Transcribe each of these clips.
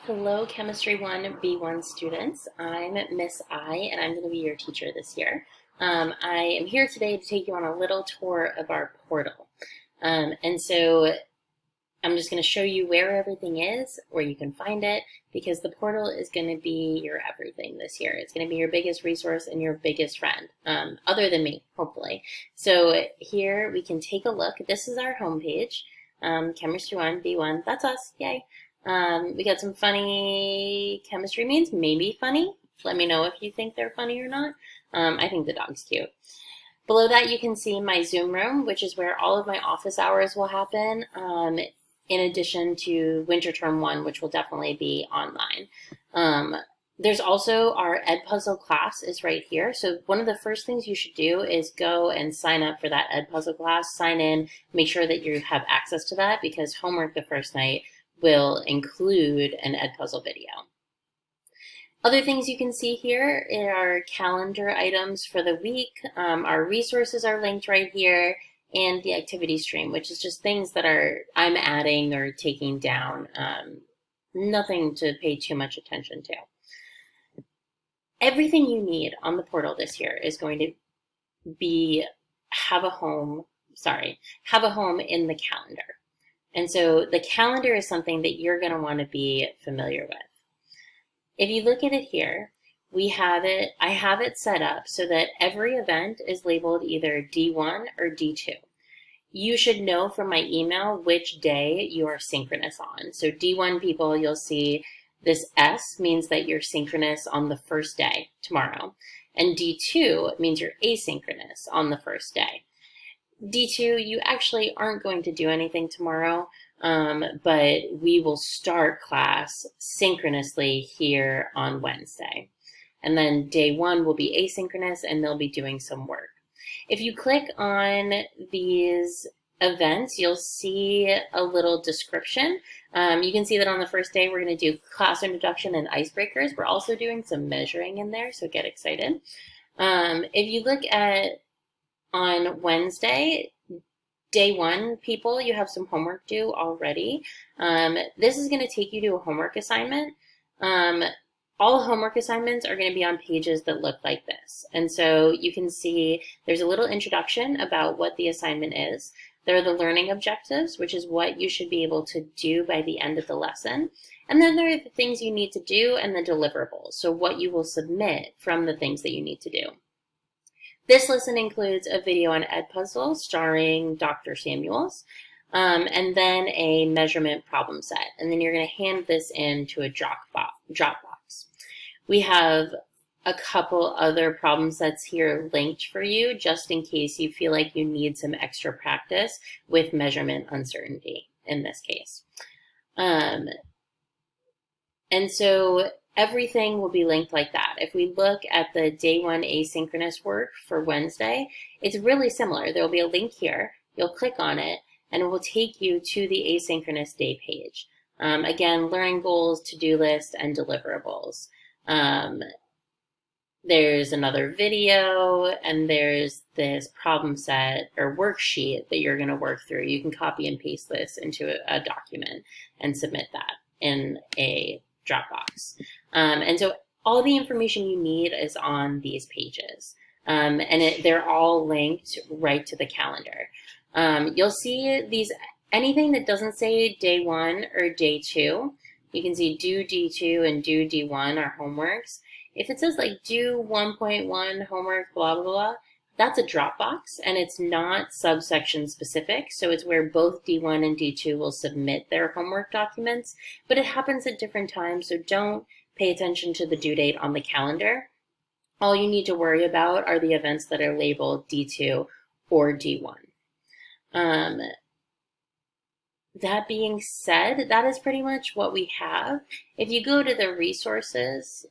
Hello, Chemistry 1 B1 students. I'm Miss I, and I'm going to be your teacher this year. I am here today to take you on a little tour of our portal. And so I'm just going to show you where everything is, where you can find it, because the portal is going to be your everything this year. It's going to be your biggest resource and your biggest friend, other than me, hopefully. So here we can take a look. This is our homepage, Chemistry 1 B1. That's us, yay. We got some funny chemistry memes, maybe funny. Let me know if you think they're funny or not. I think the dog's cute. Below that, you can see my Zoom room, which is where all of my office hours will happen, in addition to winter term 1, which will definitely be online. There's also our Edpuzzle class is right here. So one of the first things you should do is go and sign up for that Edpuzzle class, sign in, make sure that you have access to that, because homework the first night will include an Edpuzzle video. Other things you can see here are calendar items for the week. Our resources are linked right here, and the activity stream, which is just things that I'm adding or taking down. Nothing to pay too much attention to. Everything you need on the portal this year is going to have a home in the calendar. And so the calendar is something that you're going to want to be familiar with. If you look at it here, I have it set up so that every event is labeled either D1 or D2. You should know from my email which day you are synchronous on. So D1 people, you'll see this S means that you're synchronous on the first day, tomorrow. And D2 means you're asynchronous on the first day. D2, you actually aren't going to do anything tomorrow, but we will start class synchronously here on Wednesday. And then day 1 will be asynchronous, and they'll be doing some work. If you click on these events, you'll see a little description. You can see that on the first day, we're going to do class introduction and icebreakers. We're also doing some measuring in there, so get excited. If you look at on Wednesday, day 1, people, you have some homework due already. This is going to take you to a homework assignment. All homework assignments are going to be on pages that look like this. And so you can see there's a little introduction about what the assignment is. There are the learning objectives, which is what you should be able to do by the end of the lesson. And then there are the things you need to do and the deliverables, so what you will submit from the things that you need to do. This lesson includes a video on Edpuzzle starring Dr. Samuels, and then a measurement problem set. And then you're going to hand this in to a Dropbox. We have a couple other problem sets here linked for you, just in case you feel like you need some extra practice with measurement uncertainty in this case. And so everything will be linked like that. If we look at the day 1 asynchronous work for Wednesday, it's really similar. There will be a link here. You'll click on it, and it will take you to the asynchronous day page. Again, learning goals, to-do list, and deliverables. There's another video, and there's this problem set or worksheet that you're going to work through. You can copy and paste this into a document and submit that in a Dropbox. And so all the information you need is on these pages. And they're all linked right to the calendar. You'll see anything that doesn't say day 1 or day 2, you can see do D2 and do D1 are homeworks. If it says like do 1.1 homework, blah, blah, blah, that's a Dropbox, and it's not subsection specific, so it's where both D1 and D2 will submit their homework documents, but it happens at different times, so don't pay attention to the due date on the calendar. All you need to worry about are the events that are labeled D2 or D1. That being said, that is pretty much what we have. If you go to the resources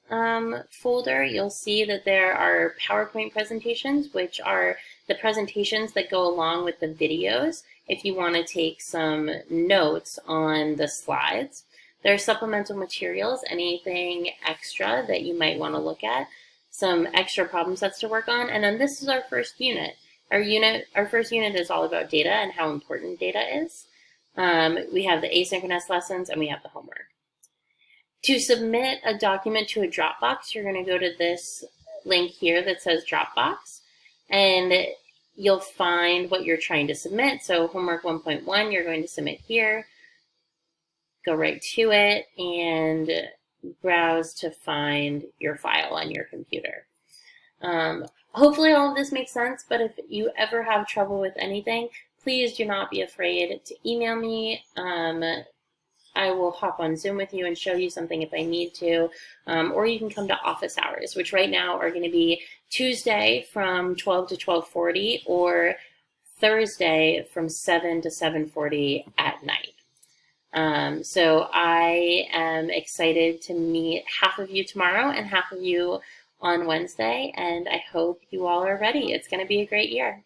folder, you'll see that there are PowerPoint presentations, which are the presentations that go along with the videos if you want to take some notes on the slides. There are supplemental materials, anything extra that you might want to look at, some extra problem sets to work on, and then this is our first unit. Our first unit is all about data and how important data is. We have the asynchronous lessons, and we have the homework. To submit a document to a Dropbox, you're going to go to this link here that says Dropbox, and you'll find what you're trying to submit. So homework 1.1, you're going to submit here. Go right to it and browse to find your file on your computer. Hopefully all of this makes sense, but if you ever have trouble with anything, please do not be afraid to email me. I will hop on Zoom with you and show you something if I need to, or you can come to office hours, which right now are going to be Tuesday from 12 to 12:40 or Thursday from 7 to 7:40 at night. So I am excited to meet half of you tomorrow and half of you on Wednesday, and I hope you all are ready. It's going to be a great year.